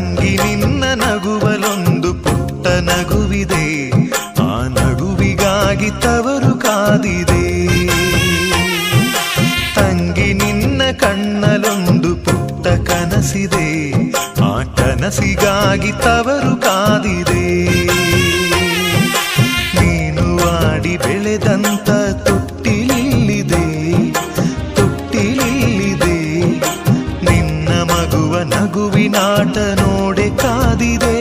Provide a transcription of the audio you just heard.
ತಂಗಿ ನಿನ್ನ ನಗುವಲೊಂದು ಪುಟ್ಟ ನಗುವಿದೆ, ಆ ನಗುವಿಗಾಗಿ ತವರು ಕಾದಿದೆ. ತಂಗಿ ನಿನ್ನ ಕಣ್ಣಲೊಂದು ಪುಟ್ಟ ಕನಸಿದೆ, ಆ ಕನಸಿಗಾಗಿ ತವರು ಕಾದಿದೆ. ನೀನು ಆಡಿ ಬೆಳೆದಂತ ತೊಟ್ಟಿಲಿಲ್ಲಿದೆ, ತೊಟ್ಟಿಲಿಲ್ಲಿದೆ. ನಿನ್ನ ಮಗುವ ನಗುವಿನಾಟ ನೋಡೆ ಕಾದಿದೆ.